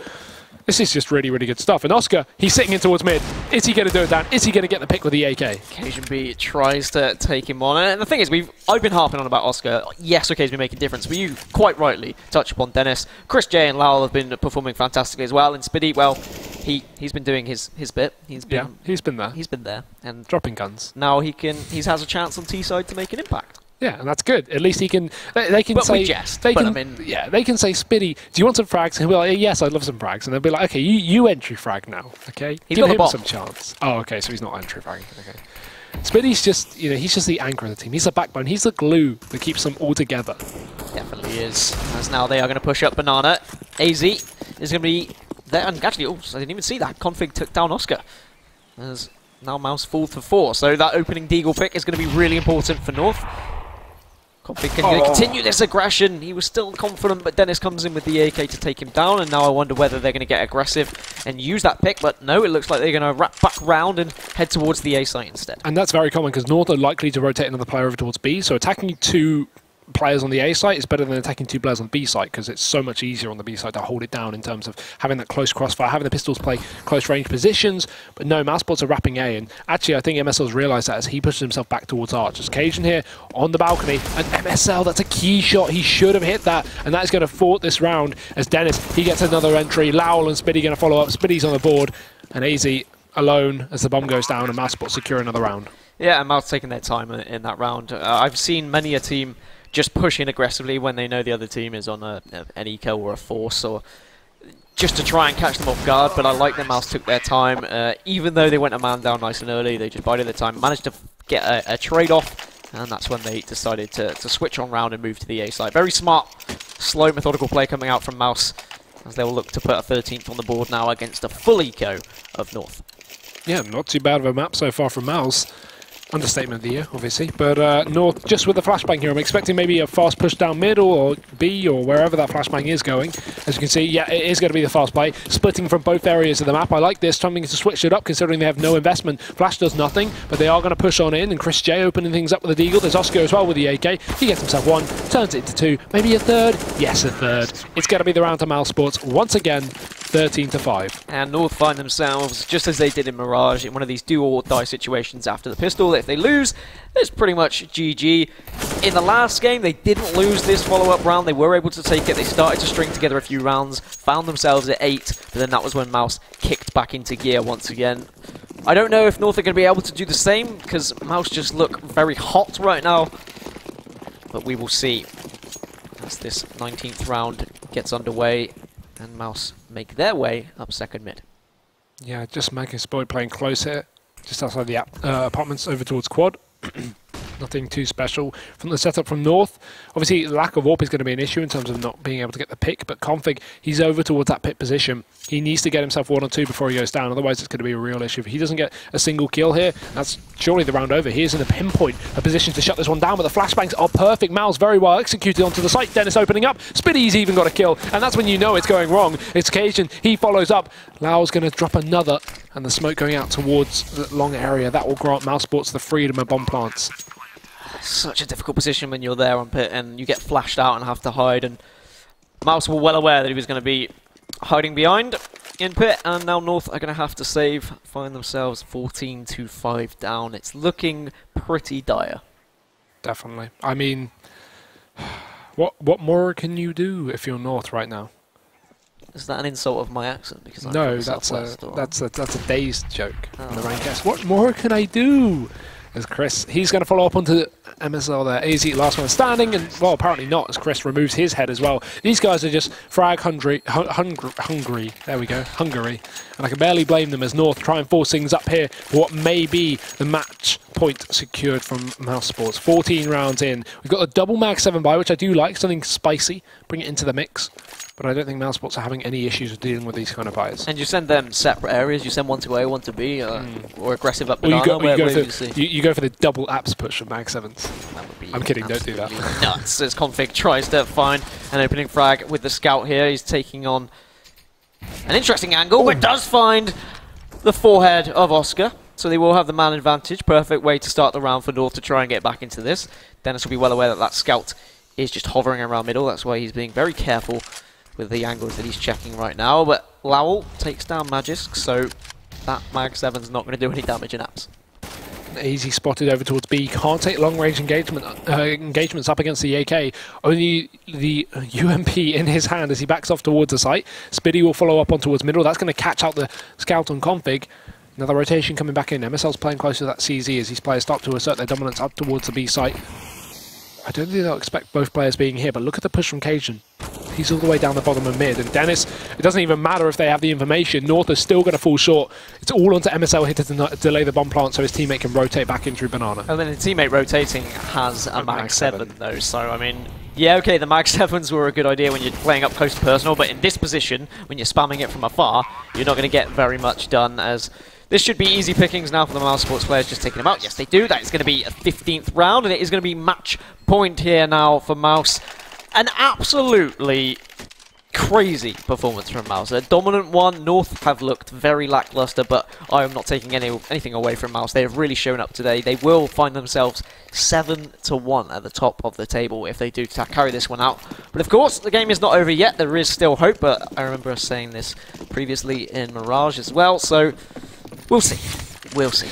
[SPEAKER 1] this is just really, really good stuff. And Oscar, he's sitting in towards mid. Is he going to do it down? Is he going to get the pick with the AK?
[SPEAKER 5] Occasion B tries to take him on. And the thing is, I've been harping on about Oscar. Yes, Occasion B making a difference, but you quite rightly touch upon Dennis. Chris J and Lowell have been performing fantastically as well. And Spiddy, well, he's been doing his bit. He's been there. He's been there. And
[SPEAKER 1] dropping guns.
[SPEAKER 5] Now he has a chance on T side to make an impact.
[SPEAKER 1] Yeah, and that's good. At least he can. They can say. They can say, Spiddy, do you want some frags? And he'll be like, yes, I'd love some frags. And they'll be like, okay, you entry frag now. Okay, give him some chance. Oh, okay, so he's not entry fragging. Okay, Spiddy's just, you know, he's just the anchor of the team. He's the backbone. He's the glue that keeps them all together.
[SPEAKER 5] Definitely is. As now they are going to push up Banana. AZ is going to be there, and actually, oh, I didn't even see that. Config took down Oscar. As now Mouse falls for 4, so that opening Deagle pick is going to be really important for North. Config can continue this aggression. He was still confident, but Dennis comes in with the AK to take him down, and now I wonder whether they're going to get aggressive and use that pick, but no, it looks like they're going to wrap back round and head towards the A site instead.
[SPEAKER 1] And that's very common, because North are likely to rotate another player over towards B, so attacking 2 players on the A site is better than attacking 2 players on the B site, because it's so much easier on the B site to hold it down in terms of having that close crossfire, having the pistols play close range positions. But no, Mousesports are wrapping A, and actually I think MSL's realised that as he pushes himself back towards Arch. As Cajun here on the balcony, and MSL, that's a key shot. He should have hit that, and that is going to fort this round as Dennis, he gets another entry. Lowell and Spiddy going to follow up. Spiddy's on the board, and AZ alone as the bomb goes down, and Mousesports secure another round.
[SPEAKER 5] Yeah, and Mouse taking their time in that round. I've seen many a team just push in aggressively when they know the other team is on an eco or a force, or just to try and catch them off guard, but I like that Mouse took their time. Even though they went a man down nice and early, they just bided their time, managed to get a trade-off, and that's when they decided to switch on round and move to the A side. Very smart, slow, methodical play coming out from Mouse, as they'll look to put a 13th on the board now against a full eco of North.
[SPEAKER 1] Yeah, not too bad of a map so far from Mouse. Understatement of the year, obviously. But North, just with the flashbang here, I'm expecting maybe a fast push down middle or B or wherever that flashbang is going. As you can see, yeah, it is going to be the fast play. Splitting from both areas of the map. I like this, trying to switch it up considering they have no investment. Flash does nothing, but they are going to push on in, and Chris J opening things up with the Deagle. There's Oscar as well with the AK. He gets himself 1, turns it into 2, maybe a 3rd. Yes, a 3rd. It's going to be the round to Mousesports once again. 13-5.
[SPEAKER 5] And North find themselves, just as they did in Mirage, in one of these do or die situations after the pistol. If they lose, it's pretty much GG. In the last game, they didn't lose this follow-up round. They were able to take it. They started to string together a few rounds, found themselves at 8, but then that was when Mouse kicked back into gear once again. I don't know if North are going to be able to do the same, because Mouse just look very hot right now. But we will see as this 19th round gets underway, and Mouse make their way up second mid.
[SPEAKER 1] Yeah, just making Spoiled playing close here, just outside the apartments over towards quad. Nothing too special from the setup from North. Obviously, lack of AWP is going to be an issue in terms of not being able to get the pick, but Config, he's over towards that pit position. He needs to get himself 1 or 2 before he goes down, otherwise it's going to be a real issue. If he doesn't get a single kill here, that's surely the round over. He is in a pinpoint, a position to shut this one down, but the flashbangs are perfect. Mal's very well executed onto the site. Dennis opening up. Spiddy's even got a kill, and that's when you know it's going wrong. It's Cajun. He follows up. Lau's going to drop another, and the smoke going out towards the long area. That will grant Mousesports the freedom of bomb plants.
[SPEAKER 5] Such a difficult position when you're there on pit and you get flashed out and have to hide, and Mouse were well aware that he was going to be hiding behind in pit, and now North are going to have to save, find themselves 14-5 down. It's looking pretty dire.
[SPEAKER 1] Definitely. I mean, what more can you do if you're North right now?
[SPEAKER 5] Is that an insult of my accent? Because
[SPEAKER 1] no, that's a dazed joke in the rank S. What more can I do? As Chris, he's going to follow up onto MSL there. AZ last one standing, and well, apparently not, as Chris removes his head as well. These guys are just frag hungry. There we go, Hungary. And I can barely blame them as North try and force things up here for what may be the match point secured from Mousesports. 14 rounds in. We've got a double mag 7 buy, which I do like, something spicy. Bring it into the mix. But I don't think Mousesports are having any issues with dealing with these kind of buys.
[SPEAKER 5] And you send them separate areas. You send one to A, one to B, or aggressive up banana.
[SPEAKER 1] You go for the double apps push of mag 7s.
[SPEAKER 5] That would be
[SPEAKER 1] I'm kidding, don't do that.
[SPEAKER 5] Nuts as Config tries to find an opening frag with the scout here. He's taking on an interesting angle, but does find the forehead of Oscar. So they will have the man advantage. Perfect way to start the round for North to try and get back into this. Dennis will be well aware that that scout is just hovering around middle. That's why he's being very careful with the angles that he's checking right now. But Lowell takes down Magisk, so that Mag 7's not going to do any damage in apps.
[SPEAKER 1] Easy spotted over towards B. Can't take long-range engagements up against the AK. Only the UMP in his hand as he backs off towards the site. Spiddy will follow up on towards middle. That's going to catch out the scout on Config. Another rotation coming back in. MSL's playing close to that CZ as these players start to assert their dominance up towards the B site. I don't think they'll expect both players being here, but look at the push from Cajun. He's all the way down the bottom of mid, and Dennis, it doesn't even matter if they have the information. North is still going to fall short. It's all onto MSL here to delay the bomb plant so his teammate can rotate back in through Banana.
[SPEAKER 5] And then the teammate rotating has a Mag 7 though, so I mean, yeah, okay, the Mag 7s were a good idea when you're playing up close to personal, but in this position, when you're spamming it from afar, you're not going to get very much done, as this should be easy pickings now for the Mousesports players, just taking them out. Yes, they do. That is going to be a 15th round, and it is going to be match point here now for Mouse. An absolutely crazy performance from Mouse. A dominant one. North have looked very lackluster, but I am not taking anything away from Mouse. They have really shown up today. They will find themselves 7-1 at the top of the table if they do carry this one out. But of course, the game is not over yet. There is still hope, but I remember us saying this previously in Mirage as well, so we'll see. We'll see.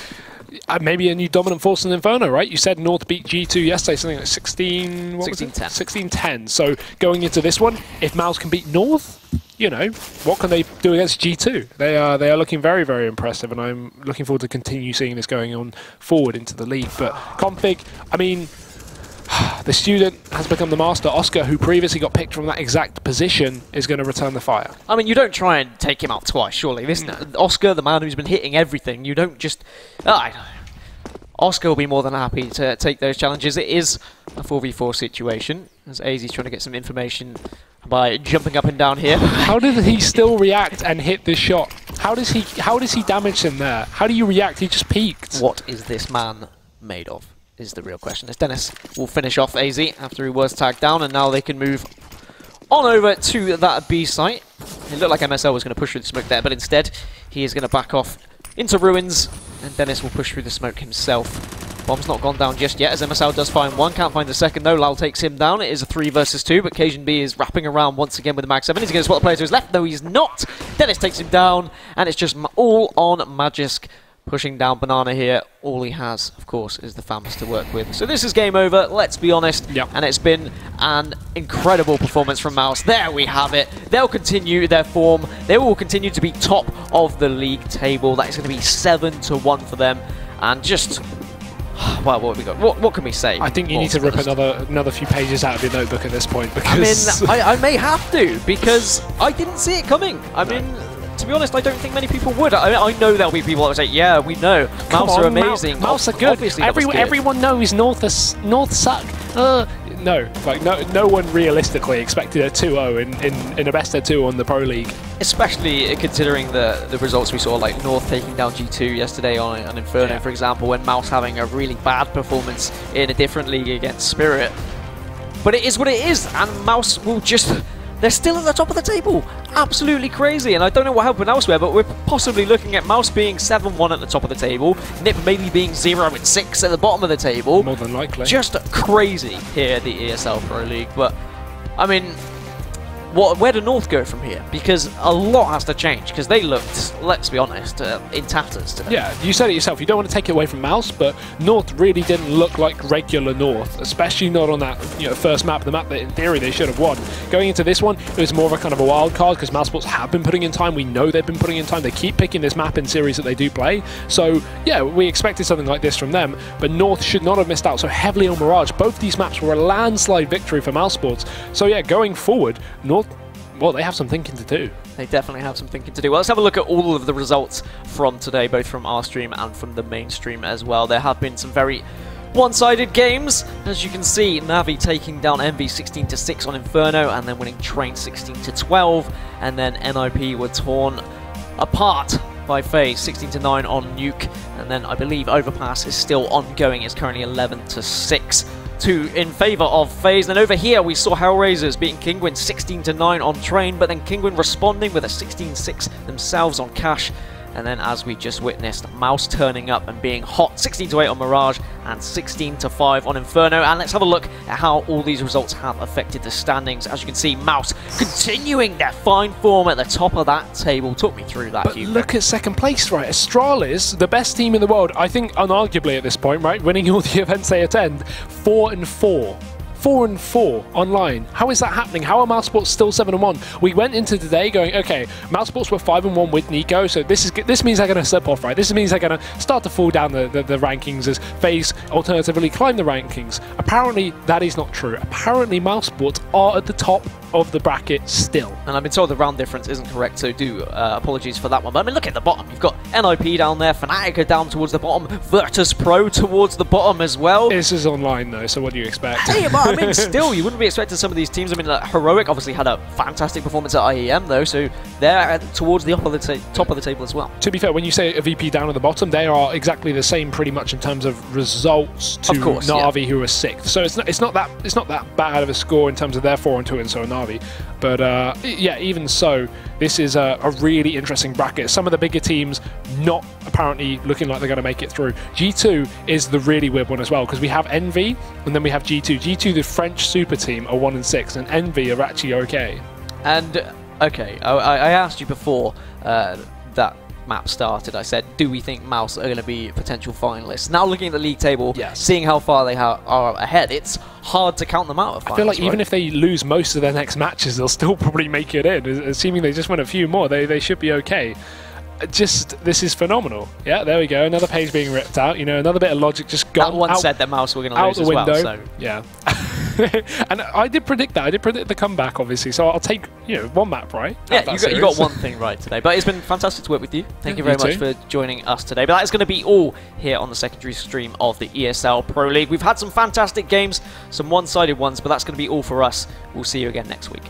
[SPEAKER 1] Maybe a new dominant force in Inferno, right? You said North beat G2 yesterday, something like 16... What
[SPEAKER 5] 16-10.
[SPEAKER 1] 16-10. So going into this one, if Mouse can beat North, you know, what can they do against G2? They are looking very, very impressive, and I'm looking forward to continue seeing this going on forward into the league. But Config, I mean, the student has become the master. Oscar, who previously got picked from that exact position, is going to return the fire.
[SPEAKER 5] I mean, you don't try and take him out twice, surely. This Oscar, the man who's been hitting everything, you don't just... Oscar will be more than happy to take those challenges. It is a 4v4 situation, as AZ's trying to get some information by jumping up and down here.
[SPEAKER 1] How did he still react and hit this shot? How does he damage him there? How do you react? He just peeked.
[SPEAKER 5] What is this man made of, is the real question. As Dennis will finish off AZ after he was tagged down, and now they can move on over to that B site. It looked like MSL was going to push through the smoke there, but instead he is going to back off into ruins, and Dennis will push through the smoke himself. Bomb's not gone down just yet, as MSL does find one, can't find the second though. Lal takes him down. It is a 3 versus 2, but Cajun B is wrapping around once again with the Mag 7. He's going to spot the player to his left, though he's not. Dennis takes him down, and it's just all on Magisk pushing down Banana here. All he has, of course, is the FAMs to work with. So this is game over, let's be honest.
[SPEAKER 1] Yep. And
[SPEAKER 5] it's been an incredible performance from Mouse. There we have it. They'll continue their form. They will continue to be top of the league table. That is going to be 7-1 for them. And just... well, what have we got? What can we say?
[SPEAKER 1] I think you need to rip another few pages out of your notebook at this point, because...
[SPEAKER 5] I mean, I may have to, because I didn't see it coming. I mean... to be honest, I don't think many people would. I know there'll be people that will say, yeah, we know. Mouse are amazing.
[SPEAKER 1] Mouse are good. Everyone knows North suck. No, like no one realistically expected a 2-0 in a best of 2 on the Pro League.
[SPEAKER 5] Especially considering the results we saw, like North taking down G2 yesterday on Inferno, for example, when Mouse having a really bad performance in a different league against Spirit. But it is what it is, and Mouse will just... they're still at the top of the table. Absolutely crazy. And I don't know what happened elsewhere, but we're possibly looking at Mouse being 7-1 at the top of the table, Nip maybe being 0-6 at the bottom of the table.
[SPEAKER 1] More than likely.
[SPEAKER 5] Just crazy here at the ESL Pro League. But, I mean, where do North go from here? Because a lot has to change, because they looked, let's be honest, in tatters today.
[SPEAKER 1] Yeah, you said it yourself. You don't want to take it away from Mouse, but North really didn't look like regular North, especially not on that first map, the map that in theory they should have won. Going into this one, it was more of a kind of a wild card, because Mousesports have been putting in time. We know they've been putting in time. They keep picking this map in series that they do play. So, yeah, we expected something like this from them, but North should not have missed out so heavily on Mirage. Both these maps were a landslide victory for Mousesports. So, yeah, going forward, North... well, they have some thinking to do.
[SPEAKER 5] They definitely have some thinking to do. Well, let's have a look at all of the results from today, both from our stream and from the main stream as well. There have been some very one-sided games. As you can see, Navi taking down Envy 16-6 on Inferno, and then winning Train 16-12, and then NIP were torn apart by FaZe 16-9 on Nuke, and then I believe Overpass is still ongoing. It's currently 11-6. In favour of FaZe. Then over here we saw Hellraisers beating Kingwin 16-9 on Train, but then Kingwin responding with a 16-6 themselves on Cash. And then, as we just witnessed, Mouse turning up and being hot 16-8 on Mirage and 16-5 on Inferno. And let's have a look at how all these results have affected the standings. As you can see, Mouse continuing their fine form at the top of that table. Talk me through that,
[SPEAKER 1] But look at second place, right? Astralis, the best team in the world, I think unarguably at this point, right? Winning all the events they attend, 4-4. 4-4 online. How is that happening? How are Mousesports still 7-1? We went into today going, okay, Mousesports were 5-1 with Nico, so this means they're going to slip off, right? This means they're going to start to fall down the rankings as FaZe alternatively climb the rankings. Apparently, that is not true. Apparently, Mousesports are at the top of the bracket still.
[SPEAKER 5] And I've been told the round difference isn't correct, so apologies for that one. But I mean, look at the bottom. You've got NIP down there, Fnatic are down towards the bottom, Virtus Pro towards the bottom as well.
[SPEAKER 1] This is online though, so what do you expect?
[SPEAKER 5] Hey, but I mean, still, you wouldn't be expecting some of these teams. I mean, like, Heroic obviously had a fantastic performance at IEM though, so they're towards the top of the table as well.
[SPEAKER 1] To be fair, when you say a VP down at the bottom, they are exactly the same pretty much in terms of results to Na'Vi, who are 6th. So it's not that bad of a score in terms of their 4-2, and so Na'Vi Na'Vi. But yeah, even so, this is a really interesting bracket. Some of the bigger teams not apparently looking like they're going to make it through. G2 is the really weird one as well, because we have Envy and then we have G2. G2, the French super team, are 1-6, and Envy are actually okay.
[SPEAKER 5] And okay, I asked you before that map started. I said, do we think Mouse are going to be potential finalists? Now looking at the league table,
[SPEAKER 1] yes,
[SPEAKER 5] seeing how far they are ahead, it's hard to count them out of finalists.
[SPEAKER 1] I feel like even if they lose most of their next matches, they'll still probably make it in. Assuming they just win a few more, they should be okay. This is phenomenal. Yeah, there we go. Another page being ripped out. You know, another bit of logic just gone.
[SPEAKER 5] That one
[SPEAKER 1] out,
[SPEAKER 5] said that Mouse were going to lose
[SPEAKER 1] the
[SPEAKER 5] as
[SPEAKER 1] window.
[SPEAKER 5] well. So.
[SPEAKER 1] Yeah. And I did predict that. I did predict the comeback, obviously. So I'll take, you know, one map right.
[SPEAKER 5] Yeah, you got one thing right today. But it's been fantastic to work with you. Thank you very much for joining us today. But that is going to be all here on the secondary stream of the ESL Pro League. We've had some fantastic games, some one-sided ones, but that's going to be all for us. We'll see you again next week.